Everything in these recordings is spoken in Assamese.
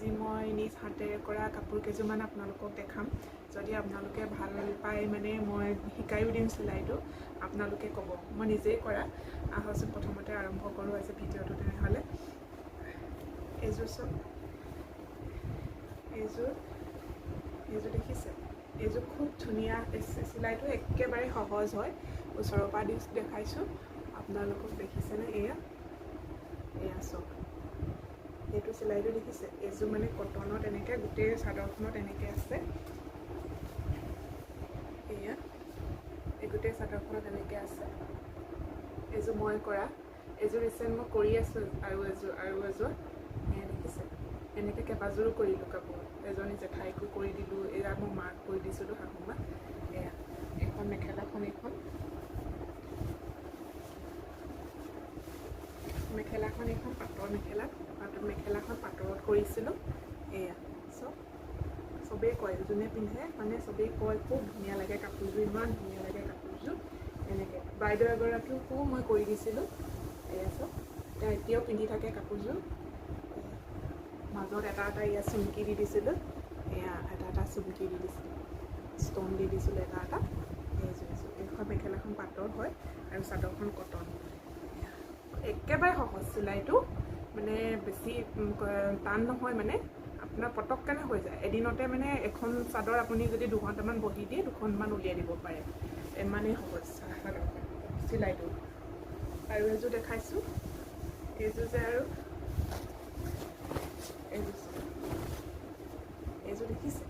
আজি মই নিজ হাতেৰে কৰা কাপোৰ কেইযোৰমান আপোনালোকক দেখাম। যদি আপোনালোকে ভাল পায় মানে মই শিকাইও দিম চিলাইটো, আপোনালোকে ক'ব। মই নিজেই কৰা। আহকচোন প্ৰথমতে আৰম্ভ কৰোঁ আজি ভিডিঅ'টো তেনেহ'লে। এইযোৰ চাওক, এইযোৰ দেখিছে? এইযোৰ খুব ধুনীয়া। চিলাইটো একেবাৰে সহজ হয়। ওচৰৰ পৰা দেখাইছোঁ আপোনালোকক, দেখিছেনে? এয়া চাওক, এইটো চিলাইটো দেখিছে? এইযোৰ মানে কটনত এনেকৈ গোটেই চাদৰখনত এনেকৈ আছে। এয়া এই গোটেই চাদৰখনত এনেকৈ আছে। এইযোৰ মই কৰা। এইযোৰ ৰিচেণ্ট মই কৰি আছোঁ। আৰু এযোৰ এয়া দেখিছে? এনেকৈ কেইবাযোৰো কৰিলোঁ কাপোৰ। এজনী জেঠাইকো কৰি দিলোঁ, এয়া মই মাক কৰি দিছিলোঁ, শাহু মাক। এয়া এইখন মেখেলাখন, এইখন পাটৰ মেখেলাখন পাটৰত কৰিছিলোঁ। এয়া চব চবেই কয়, যোনে পিন্ধে মানে চবেই কয় খুব ধুনীয়া লাগে কাপোৰযোৰ, ইমান ধুনীয়া লাগে কাপোৰযোৰ। এনেকৈ বাইদেউ এগৰাকীকো মই কৰি দিছিলোঁ। এয়া চব তেওঁ এতিয়াও পিন্ধি থাকে কাপোৰযোৰ। মাজত এটা ইয়াত চুমকি দি দিছিলোঁ। এয়া এটা চুমকি দি দিছিলোঁ, ষ্ট'ন দি দিছিলোঁ এটা। এইখন মেখেলাখন পাটৰ হয় আৰু চাদৰখন কটন। একেবাৰে সহজ চিলাইটো, মানে বেছি টান নহয়। মানে আপোনাৰ পটককেনে হৈ যায়। এদিনতে মানে এখন চাদৰ আপুনি যদি 2 ঘণ্টামান বহি দিয়ে 2খনমান উলিয়াই দিব পাৰে। ইমানেই সহজ চাদৰখন চিলাইটো। আৰু এযোৰ দেখাইছোঁ। এইযোৰ যে আৰু এইযোৰ দেখিছে?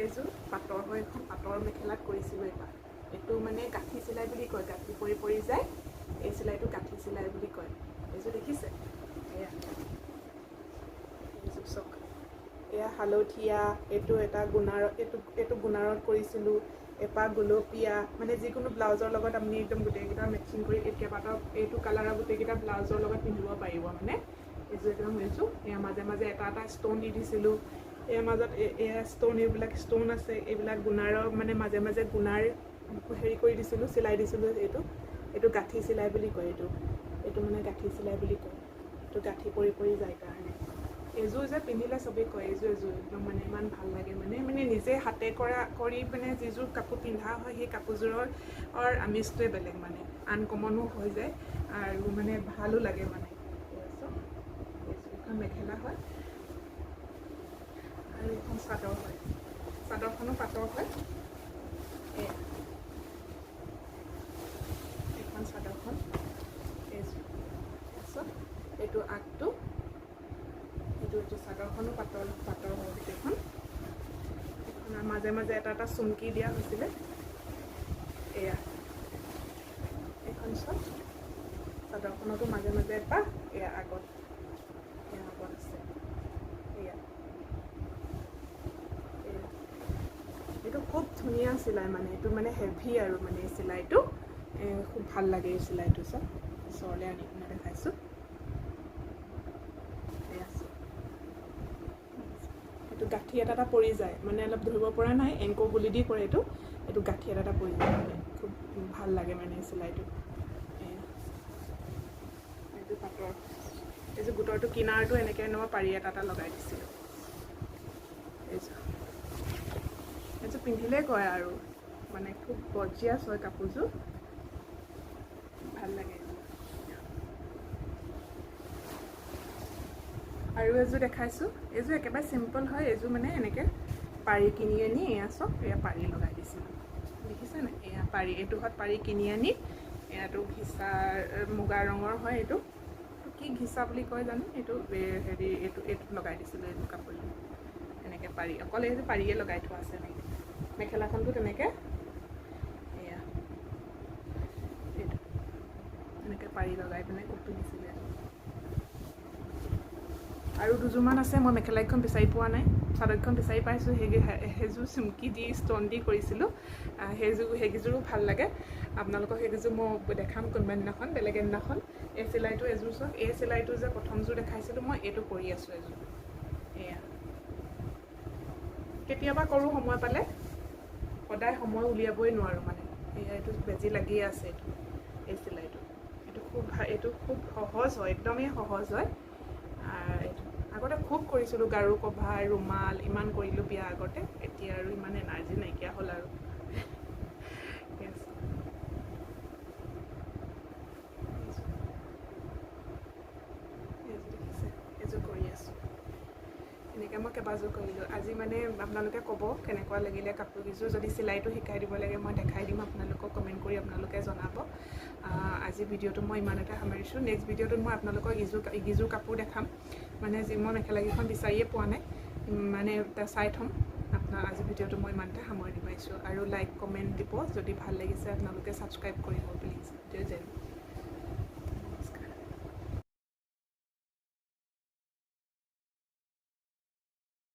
এইযোৰ পাটৰ হয়। এখন পাটৰ মেখেলাত কৰিছিলোঁ এবাৰ। এইটো মানে গাঁঠি চিলাই বুলি কয়, গাঁঠি পৰি যায়। এই চিলাইটো গাঁঠি চিলাই বুলি কয়। এইযোৰ দেখিছে? এয়া এইযোৰ চাওক, এয়া হালধীয়া, এইটো এটা এইটো গুণাৰত কৰিছিলোঁ। এপাহ গুলপীয়া, মানে যিকোনো ব্লাউজৰ লগত আপুনি একদম গোটেইকেইটা মেচিং কৰি এইটো কালাৰৰ গোটেইকেইটা ব্লাউজৰ লগত পিন্ধিব পাৰিব। মানে এইযোৰ এয়া মাজে এটা ষ্ট'ন দি দিছিলোঁ। এয়া মাজত এয়া ষ্ট'ন, এইবিলাক ষ্ট'ন আছে। এইবিলাক গুণাৰৰ মানে মাজে গুণাৰ হেৰি কৰি দিছিলোঁ, চিলাই দিছিলোঁ। এইটো গাঁঠি চিলাই বুলি কয়। এইটো মানে গাঁঠি চিলাই বুলি কয়। এইটো গাঁঠি পৰি যায় কাৰণে। এইযোৰ যে পিন্ধিলে চবেই কয় এইযোৰ একদম মানে ইমান ভাল লাগে। মানে নিজে হাতে কৰি মানে যিযোৰ কাপোৰ পিন্ধা হয় সেই কাপোৰযোৰৰ আমেজটোৱে বেলেগ। মানে আনকমনো হৈ যায় আৰু মানে ভালো লাগে। মানে এইখন মেখেলা হয় আৰু এইখন চাদৰ হয়। চাদৰখনো পাটৰ হয়। এইখন চাদৰখন, এইটো আগটো, এইটো চাদৰখনো পাটৰ হয় গোটেইখন। এইখনৰ মাজে এটা চুমকি দিয়া হৈছিলে। এয়া এইখন চব চাদৰখনতো মাজে এপাহ, এয়া আগত আছে। এইটো খুব ধুনীয়া চিলাই। মানে এইটো মানে হেভি আৰু মানে চিলাইটো খুব ভাল লাগে। এই চিলাইটো চব ওচৰলৈ আনি কিনে দেখাইছোঁ। এইটো গাঁঠি এটা পৰি যায়, মানে অলপ ধৰিব পৰা নাই, এংকো গুলি দি কৰে। এইটো গাঁঠি এটা পৰি যায়। মানে খুব ভাল লাগে মানে চিলাইটো। এইটো পাটৰ, এইযোৰ গোটৰটো কিনাৰটো এনেকৈ পাৰি এটা লগাই দিছিলোঁ। এইযোৰ পিন্ধিলেই কয় আৰু মানে খুব গৰ্জিয়াছ হয় কাপোৰযোৰ, ভাল লাগে। আৰু এযোৰ দেখাইছোঁ। এইযোৰ একেবাৰে চিম্পল হয়। এইযোৰ মানে এনেকৈ পাৰি কিনি আনি এয়া চব এয়া পাৰি লগাই দিছিলোঁ। দেখিছেনে? এয়া পাৰি, এইটোহঁত পাৰি কিনি আনি, এয়াটো ঘিচা মুগা ৰঙৰ হয়। এইটো কি ঘিচা বুলি কয় জানো? এইটোত লগাই দিছিলোঁ। এইটো কাপোৰযোৰ এনেকৈ পাৰি, অকল এইযোৰ পাৰিয়ে লগাই থোৱা আছে। মেখেলাখনটো তেনেকৈ এয়া এনেকৈ পাৰি লগাই পিনে পিন্ধিছিলে। আৰু দুযোৰমান আছে। মই মেখেলাখন বিচাৰি পোৱা নাই, চাদৰখন বিচাৰি পাইছোঁ। সেইযোৰ চুমকি দি ষ্ট'ন দি কৰিছিলোঁ। সেইকেইযোৰো ভাল লাগে। আপোনালোকক সেইকেইযোৰ মই দেখাম কোনোবা দিনাখন, বেলেগ এদিনাখন। এই চিলাইটো এযোৰ চাওক। এই চিলাইটো যে প্ৰথমযোৰ দেখাইছিলোঁ মই, এইটো কৰি আছোঁ এযোৰ। এয়া কেতিয়াবা কৰোঁ সময় পালে, সদায় সময় উলিয়াবই নোৱাৰোঁ। মানে এইটো বেজি লাগিয়ে আছে। এই চিলাইটো এইটো খুব সহজ হয়, একদমেই সহজ হয়। আগতে খুব কৰিছিলোঁ গাৰু কভাৰ ৰুমাল ইমান কৰিলোঁ বিয়া আগতে এতিয়া আৰু ইমান এনাৰ্জি নাইকিয়া হ'ল আৰু Yes. দেখিছে এযোৰ কৰি আছোঁ এনেকৈ মই কেইবাযোৰ কৰিলোঁ আজি মানে আপোনালোকে ক'ব কেনেকুৱা লাগিলে কাপোৰকেইযোৰ যদি চিলাইটো শিকাই দিব লাগে মই দেখাই দিম আপোনালোকক কমেণ্ট কৰি আপোনালোকে জনাব আজি ভিডিঅ'টো মই ইমানতে সামৰিছোঁ নেক্সট ভিডিঅ'টোত মই আপোনালোকক ইগিযোৰ কাপোৰ দেখাম মানে যি মই মেখেলাকেইখন বিচাৰিয়ে পোৱা নাই মানে চাই থ'ম আজি ভিডিঅ'টো মই ইমানতে সামৰি দিব আহিছোঁ আৰু লাইক কমেণ্ট দিব যদি ভাল লাগিছে আপোনালোকে ছাবস্ক্ৰাইব কৰিব প্লিজ জয় জয়